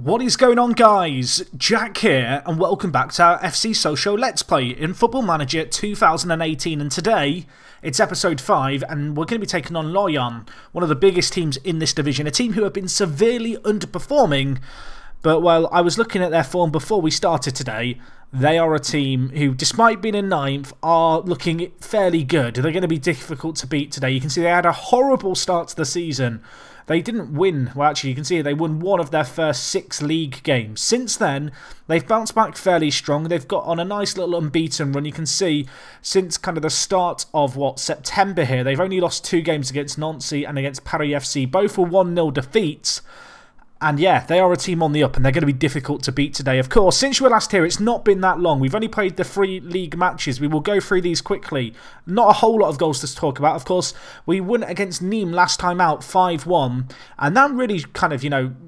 What is going on, guys? Jack here, and welcome back to our FC Sochaux Let's Play in Football Manager 2018. And today, it's episode 5, and we're going to be taking on Lorient, one of the biggest teams in this division, a team who have been severely underperforming. But, well, I was looking at their form before we started today. They are a team who, despite being in 9th, are looking fairly good. They're going to be difficult to beat today. You can see they had a horrible start to the season. They didn't win. Well, actually, you can see they won one of their first 6 league games. Since then, they've bounced back fairly strong. They've got on a nice little unbeaten run. You can see since kind of the start of, September here, they've only lost 2 games against Nancy and against Paris FC. Both were 1-0 defeats. And yeah, they are a team on the up, and they're going to be difficult to beat today. Of course, since you were last here, it's not been that long. We've only played the 3 league matches. We will go through these quickly. Not a whole lot of goals to talk about. Of course, we won against Nîmes last time out, 5-1. And that really kind of,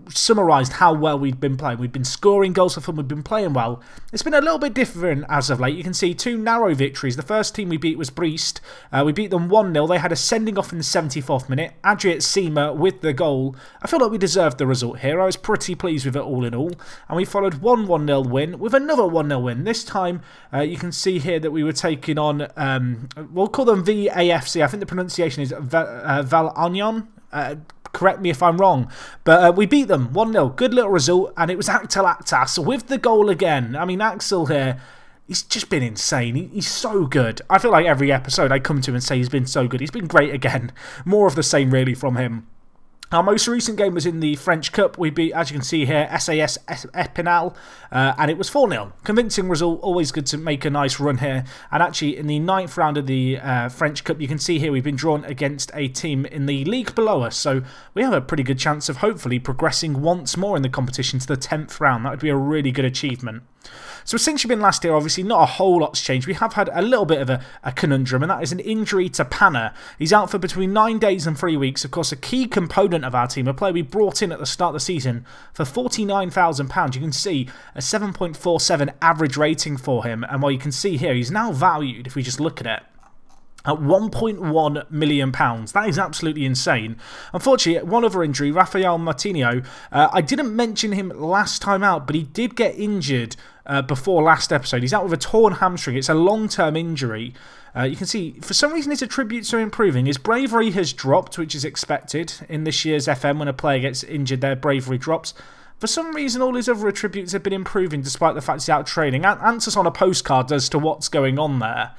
summarised how well we've been playing. We've been scoring goals for fun. We've been playing well. It's been a little bit different as of late. You can see 2 narrow victories. The first team we beat was Brest. We beat them 1-0. They had a sending off in the 74th minute. Adriet Seema with the goal. I feel like we deserved the result here. I was pretty pleased with it all in all. And we followed 1-1-0 win with another 1-0 win. This time, you can see here that we were taking on, we'll call them VAFC. I think the pronunciation is Valagnon. Correct me if I'm wrong. But we beat them 1-0. Good little result. And it was Axel Aktas with the goal again. I mean, Axel here, he's just been insane. He's so good. I feel like every episode I come to and say he's been so good. He's been great again. More of the same really from him. Our most recent game was in the French Cup. We beat, as you can see here, SAS Epinal, and it was 4-0. Convincing result, always good to make a nice run here. And actually, in the 9th round of the French Cup, you can see here we've been drawn against a team in the league below us. So we have a pretty good chance of hopefully progressing once more in the competition to the 10th round. That would be a really good achievement. So since you've been last year, obviously not a whole lot's changed. We have had a little bit of a conundrum, and that is an injury to Panna. He's out for between 9 days and 3 weeks. Of course, a key component of our team, a player we brought in at the start of the season for £49,000. You can see a 7.47 average rating for him, and you can see here, he's now valued, if we just look at it, at £1.1 million. That is absolutely insane. Unfortunately, one other injury, Rafael Martinho. I didn't mention him last time out, but he did get injured before last episode. He's out with a torn hamstring. It's a long-term injury. You can see, for some reason, his attributes are improving. His bravery has dropped, which is expected. In this year's FM, when a player gets injured, their bravery drops. For some reason, all his other attributes have been improving, despite the fact he's out training. Answers on a postcard as to what's going on there.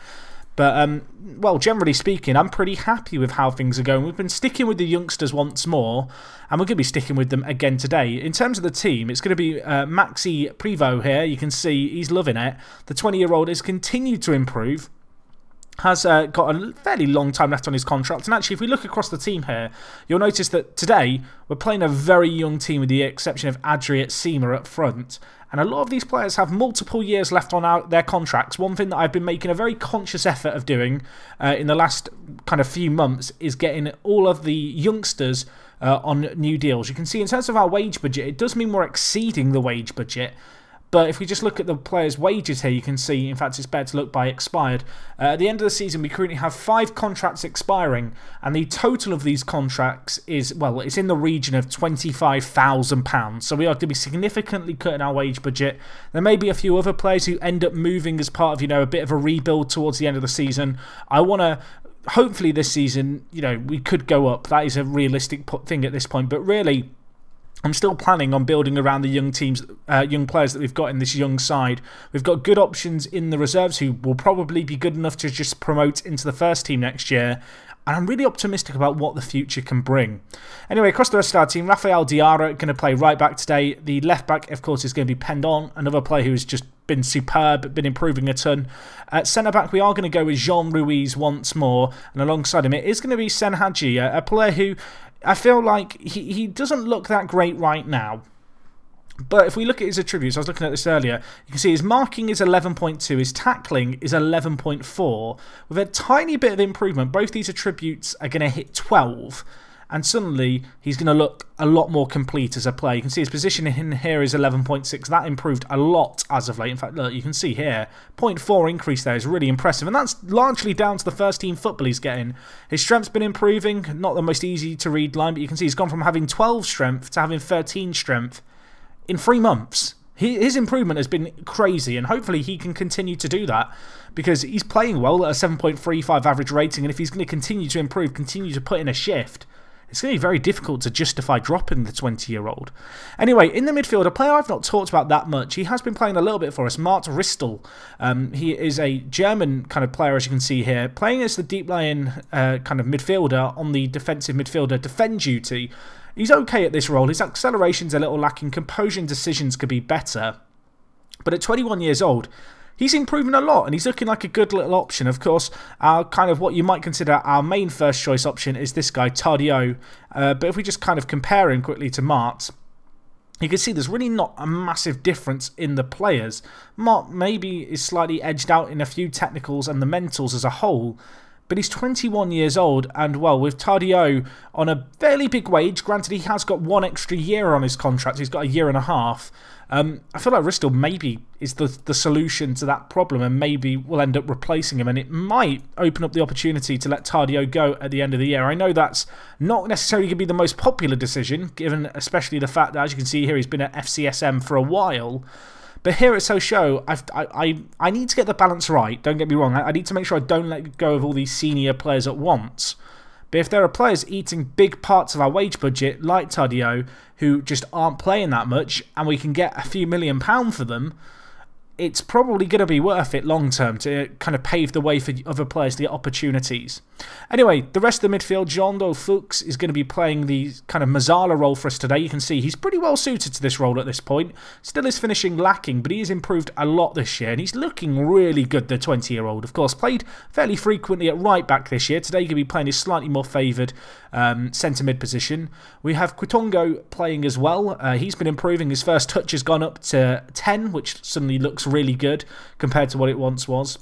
But, well, generally speaking, I'm pretty happy with how things are going. We've been sticking with the youngsters once more, and we're going to be sticking with them again today. In terms of the team, it's going to be Maxi Privot here. You can see he's loving it. The 20-year-old has continued to improve. Has got a fairly long time left on his contract. And actually, if we look across the team here, you'll notice that today we're playing a very young team with the exception of Adriet Seema up front. And a lot of these players have multiple years left on their contracts. One thing that I've been making a very conscious effort of doing in the last kind of few months is getting all of the youngsters on new deals. You can see in terms of our wage budget, it does mean we're exceeding the wage budget. But if we just look at the players' wages here, you can see, in fact, it's better to look by expired. At the end of the season, we currently have 5 contracts expiring, and the total of these contracts is, well, it's in the region of £25,000. So we are going to be significantly cutting our wage budget. There may be a few other players who end up moving as part of, a bit of a rebuild towards the end of the season. I want to... Hopefully this season, we could go up. That is a realistic thing at this point. But really, I'm still planning on building around the young players that we've got in this young side. We've got good options in the reserves who will probably be good enough to just promote into the first team next year. And I'm really optimistic about what the future can bring. Anyway, across the rest of our team, Rafael Diarra going to play right back today. The left back, of course, is going to be Pendon, another player who has just been superb, been improving a ton. At centre-back, we are going to go with Jean Ruiz once more. And alongside him, it is going to be Sen Hadji, a player who I feel like he doesn't look that great right now. But if we look at his attributes, I was looking at this earlier, you can see his marking is 11.2, his tackling is 11.4. With a tiny bit of improvement, both these attributes are going to hit 12. And suddenly, he's going to look a lot more complete as a player. You can see his position in here is 11.6. That improved a lot as of late. In fact, look, you can see here, 0.4 increase there is really impressive. And that's largely down to the first team football he's getting. His strength's been improving. Not the most easy to read line, but you can see he's gone from having 12 strength to having 13 strength in 3 months. His improvement has been crazy, and hopefully he can continue to do that because he's playing well at a 7.35 average rating, and if he's going to continue to improve, continue to put in a shift, it's going to be very difficult to justify dropping the 20-year-old. Anyway, in the midfield, a player I've not talked about that much. He has been playing a little bit for us, Mart Ristel. He is a German kind of player, as you can see here, playing as the deep-lying kind of midfielder on the defensive midfielder defend duty. He's okay at this role. His acceleration's a little lacking. Composure and decisions could be better. But at 21 years old, he's improving a lot, and he's looking like a good little option. Of course, our kind of what you might consider our main first choice option is this guy, Tardieu. But if we just kind of compare him quickly to Mart, you can see there's really not a massive difference in the players. Mart maybe is slightly edged out in a few technicals and the mentals as a whole, but he's 21 years old, and well, with Tardieu on a fairly big wage, granted he has got 1 extra year on his contract, he's got a year and a half. I feel like Ristel maybe is the solution to that problem, and maybe we'll end up replacing him, and it might open up the opportunity to let Tardieu go at the end of the year. I know that's not necessarily going to be the most popular decision, given especially the fact that, as you can see here, he's been at FCSM for a while. But here at Sochaux, I need to get the balance right, don't get me wrong. I need to make sure I don't let go of all these senior players at once. But if there are players eating big parts of our wage budget, like Tardieu, who just aren't playing that much, and we can get a few £1 million for them, it's probably going to be worth it long term to kind of pave the way for other players to get opportunities. Anyway, the rest of the midfield, Jean-Do Fuchs is going to be playing the kind of Mazzala role for us today. You can see he's pretty well suited to this role at this point. Still is finishing lacking, but he has improved a lot this year, and he's looking really good, the 20-year-old. Of course, played fairly frequently at right back this year. Today, he's going to be playing his slightly more favoured centre mid position. We have Quitongo playing as well. He's been improving. His first touch has gone up to 10, which suddenly looks really good compared to what it once was.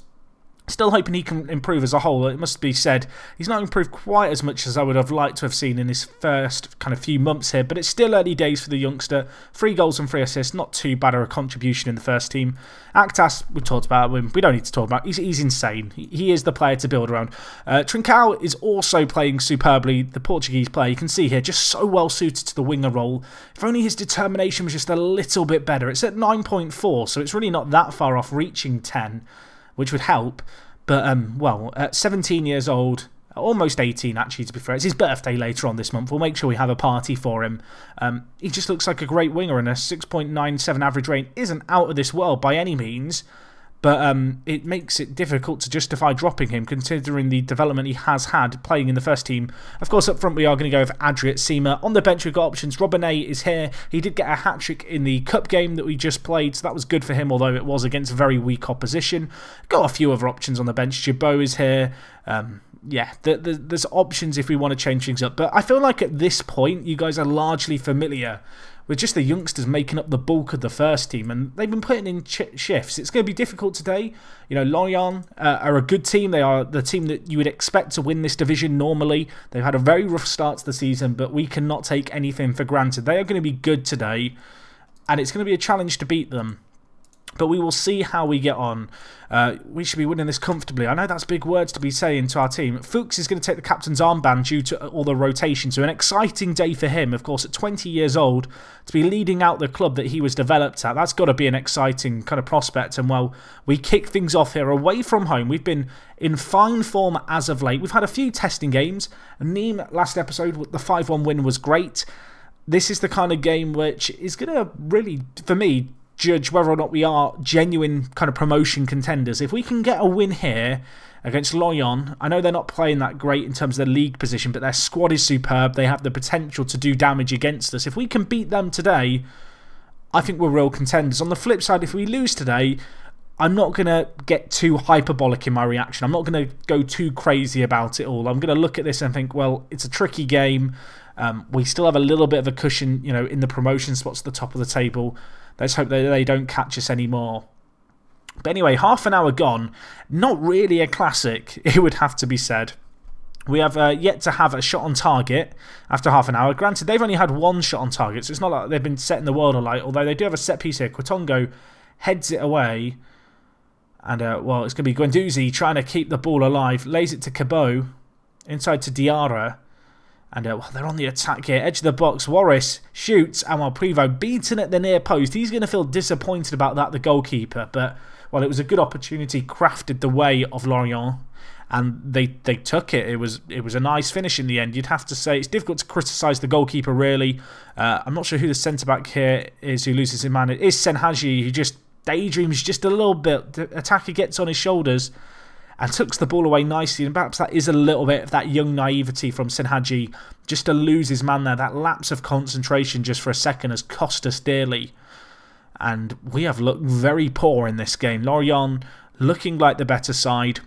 Still hoping he can improve as a whole. It must be said, he's not improved quite as much as I would have liked to have seen in his first kind of few months here, but it's still early days for the youngster. 3 goals and 3 assists, not too bad of a contribution in the first team. Actas, we talked about him, we don't need to talk about him. He's insane. He is the player to build around. Trincao is also playing superbly, the Portuguese player. You can see here, just so well suited to the winger role. If only his determination was just a little bit better. It's at 9.4, so it's really not that far off reaching 10. Which would help, but, well, at 17 years old, almost 18 actually to be fair, it's his birthday later on this month, we'll make sure we have a party for him. He just looks like a great winger, and a 6.97 average rating isn't out of this world by any means, but it makes it difficult to justify dropping him considering the development he has had playing in the first team. Of course, up front we are going to go with Adriat Seema. On the bench we've got options. Robinet is here. He did get a hat-trick in the cup game that we just played, so that was good for him, although it was against very weak opposition. Got a few other options on the bench. Jabot is here. Yeah, there's options if we want to change things up, but I feel like at this point you guys are largely familiar with just the youngsters making up the bulk of the first team, and they've been putting in shifts. It's going to be difficult today. You know, Lorient are a good team. They are the team that you would expect to win this division normally. They've had a very rough start to the season, but we cannot take anything for granted. They are going to be good today, and it's going to be a challenge to beat them. But we will see how we get on. We should be winning this comfortably. I know that's big words to be saying to our team. Fuchs is going to take the captain's armband due to all the rotation. So an exciting day for him, of course, at 20 years old, to be leading out the club that he was developed at. That's got to be an exciting kind of prospect. And, well, we kick things off here away from home. We've been in fine form as of late. We've had a few testing games. Nîmes last episode, the 5-1 win was great. This is the kind of game which is going to really, for me, judge whether or not we are genuine kind of promotion contenders. If we can get a win here against Lorient, I know they're not playing that great in terms of their league position, but their squad is superb. They have the potential to do damage against us. If we can beat them today, I think we're real contenders. On the flip side, if we lose today, I'm not going to get too hyperbolic in my reaction. I'm not going to go too crazy about it all. I'm going to look at this and think, well, it's a tricky game. We still have a little bit of a cushion, you know, in the promotion spots at the top of the table. Let's hope that they don't catch us anymore. But anyway, half an hour gone. Not really a classic, it would have to be said. We have yet to have a shot on target after half an hour. Granted, they've only had 1 shot on target, so it's not like they've been setting the world alight, although they do have a set piece here. Quitongo heads it away. And, well, it's going to be Guendouzi trying to keep the ball alive. Lays it to Cabot. Inside to Diarra. And well, they're on the attack here. Edge of the box. Warris shoots. And while Prevo beaten at the near post. He's going to feel disappointed about that, the goalkeeper. But, well, it was a good opportunity crafted the way of Lorient. And they took it. It was a nice finish in the end. You'd have to say it's difficult to criticise the goalkeeper, really. I'm not sure who the centre-back here is who loses his man. It is Senhaji, who just daydreams just a little bit. The attacker gets on his shoulders and tucks the ball away nicely, and perhaps that is a little bit of that young naivety from Senhaji, just to lose his man there. That lapse of concentration just for a second has cost us dearly, and we have looked very poor in this game. Lorient looking like the better side.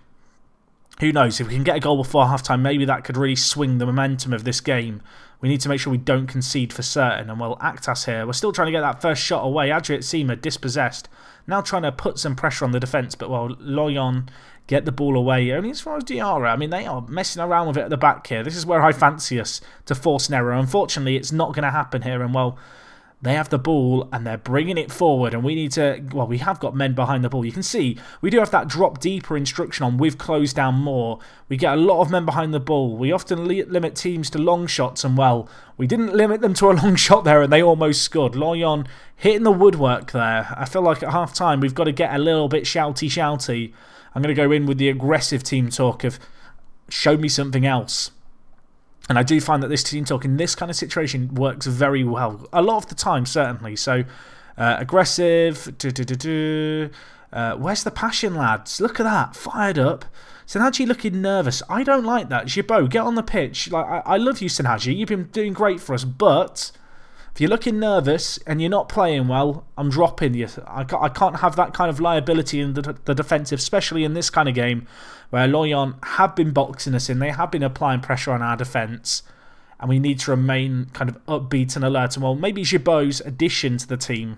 Who knows, if we can get a goal before half-time, maybe that could really swing the momentum of this game. We need to make sure we don't concede for certain. And well, Actas here, we're still trying to get that first shot away. Adriat Sima dispossessed, now trying to put some pressure on the defence, but well, Lorient get the ball away, only as far as Diarra. I mean, they are messing around with it at the back here. This is where I fancy us to force an error. Unfortunately, it's not going to happen here, and well, they have the ball and they're bringing it forward, and we need to, well, we have got men behind the ball. You can see we do have that drop deeper instruction on. We've closed down more. We get a lot of men behind the ball. We often limit teams to long shots, and well, we didn't limit them to a long shot there, and they almost scored. Lorient hitting the woodwork there. I feel like at half time we've got to get a little bit shouty. I'm going to go in with the aggressive team talk of show me something else. And I do find that this team talk in this kind of situation works very well. A lot of the time, certainly. So, aggressive. Where's the passion, lads? Look at that. Fired up. Senhaji looking nervous. I don't like that. Gibaud, get on the pitch. Like, I love you, Senhaji. You've been doing great for us. But if you're looking nervous and you're not playing well, I'm dropping you. I can't have that kind of liability in the defensive, especially in this kind of game where Lorient have been boxing us in. They have been applying pressure on our defence, and we need to remain kind of upbeat and alert. And well, maybe Gibaud's addition to the team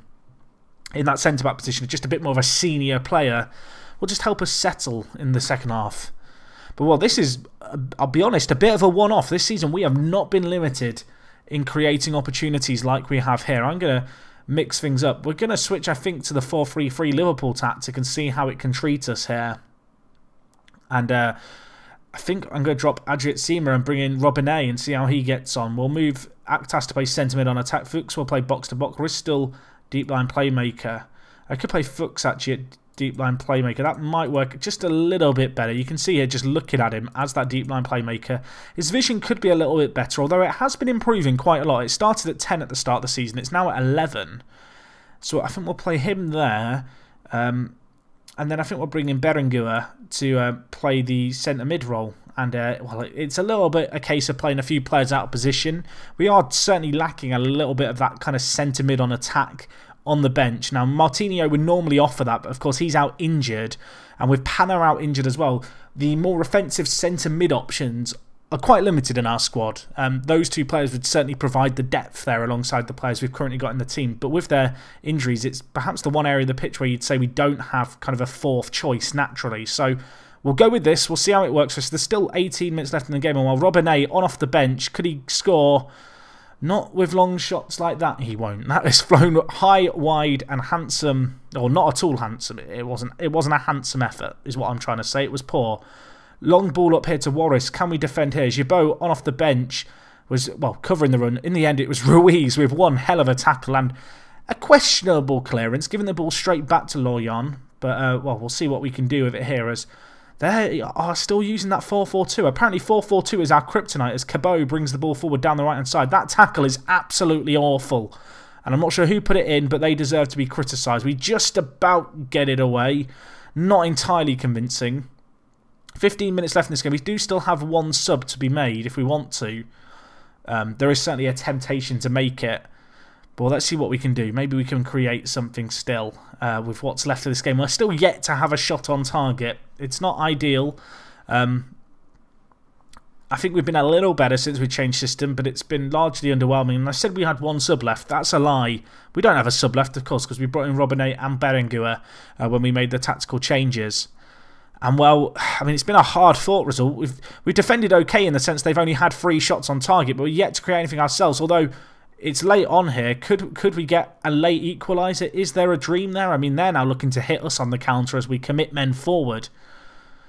in that centre-back position, just a bit more of a senior player, will just help us settle in the second half. But well, this is, I'll be honest, a bit of a one-off. This season we have not been limited in creating opportunities like we have here. I'm going to mix things up. We're going to switch, I think, to the 4-3-3 Liverpool tactic and see how it can treat us here. And I think I'm going to drop Adriat Sima and bring in Robinet and see how he gets on. We'll move Actas to play centre mid on attack. Fuchs will play box to box. Ristel, deep line playmaker. I could play Fuchs actually at deep line playmaker. That might work just a little bit better. You can see here, just looking at him as that deep line playmaker, his vision could be a little bit better, although it has been improving quite a lot. It started at 10 at the start of the season. It's now at 11. So I think we'll play him there. And then I think we'll bring in Berenguer to play the centre mid role. And, well, it's a little bit a case of playing a few players out of position. We are certainly lacking a little bit of that kind of centre mid on attack on the bench. Now, Martinho would normally offer that, but of course he's out injured. And with Panner out injured as well, the more offensive centre mid options are quite limited in our squad. Those two players would certainly provide the depth there alongside the players we've currently got in the team. But with their injuries, it's perhaps the one area of the pitch where you'd say we don't have kind of a fourth choice naturally. So we'll go with this. We'll see how it works for us. There's still 18 minutes left in the game. And while Robinet on off the bench, could he score? Not with long shots like that, he won't. That is flown high, wide and handsome. Or not at all handsome. It wasn't a handsome effort, is what I'm trying to say. It was poor. Long ball up here to Warris. Can we defend here? Gibaud on off the bench was, well, covering the run. In the end, it was Ruiz with one hell of a tackle and a questionable clearance, giving the ball straight back to Lorient. But, well, we'll see what we can do with it here as they are still using that 4-4-2. Apparently 4-4-2 is our kryptonite as Cabot brings the ball forward down the right-hand side. That tackle is absolutely awful. And I'm not sure who put it in, but they deserve to be criticised. We just about get it away. Not entirely convincing. 15 minutes left in this game. We do still have one sub to be made if we want to. There is certainly a temptation to make it. But let's see what we can do. Maybe we can create something still with what's left of this game. We're still yet to have a shot on target. It's not ideal. I think we've been a little better since we changed system, but it's been largely underwhelming. And I said we had one sub left. That's a lie. We don't have a sub left, of course, because we brought in Robinet and Berenguer when we made the tactical changes. And, well, I mean, it's been a hard-fought result. We've defended okay in the sense they've only had 3 shots on target, but we're yet to create anything ourselves. Although it's late on here, could we get a late equaliser? Is there a dream there? I mean, they're now looking to hit us on the counter as we commit men forward.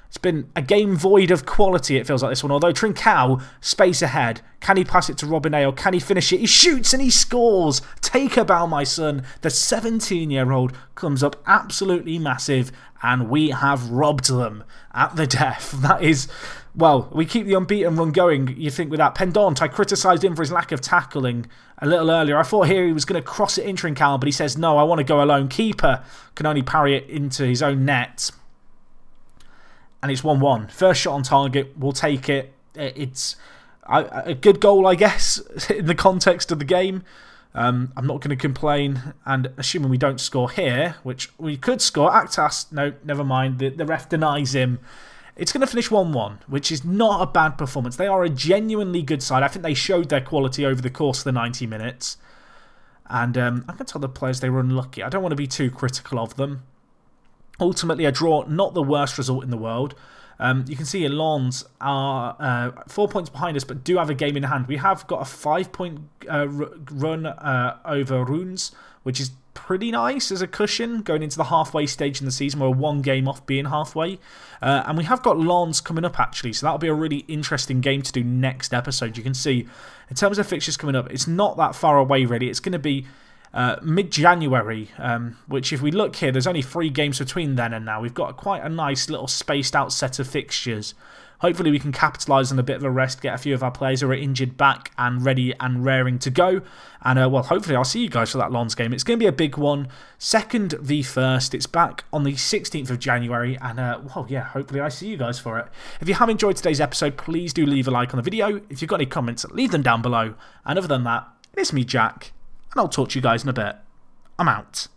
It's been a game void of quality, it feels like this one. Although Trincao, space ahead. Can he pass it to Robineo? Can he finish it? He shoots and he scores. Take a bow, my son. The 17-year-old comes up absolutely massive, and we have robbed them at the death. That is, well, we keep the unbeaten run going. You think with that. Pendant, I criticised him for his lack of tackling a little earlier. I thought here he was going to cross it in Trincao, but he says, no, I want to go alone. Keeper can only parry it into his own net. And it's 1-1. First shot on target, we'll take it. It's a good goal, I guess, in the context of the game. I'm not going to complain. And assuming we don't score here, which we could score. Actas, no, never mind. The ref denies him. It's going to finish 1-1, which is not a bad performance. They are a genuinely good side. I think they showed their quality over the course of the 90 minutes. And I'm going to tell the players they were unlucky. I don't want to be too critical of them. Ultimately, a draw, not the worst result in the world. You can see Lens are 4 points behind us, but do have a game in hand. We have got a 5-point run over Runes, which is pretty nice as a cushion going into the halfway stage in the season. We're 1 game off being halfway. And we have got Lens coming up, actually, so that'll be a really interesting game to do next episode. You can see, in terms of fixtures coming up, it's not that far away, really. It's going to be mid-January, which if we look here, there's only 3 games between then and now. We've got quite a nice little spaced out set of fixtures. Hopefully we can capitalise on a bit of a rest, get a few of our players who are injured back and ready and raring to go. And well, hopefully I'll see you guys for that Lens game. It's going to be a big one. 2nd v 1st. It's back on the 16th of January. And well, yeah, hopefully I see you guys for it. If you have enjoyed today's episode, please do leave a like on the video. If you've got any comments, leave them down below. And other than that, it's me, Jack. And I'll talk to you guys in a bit. I'm out.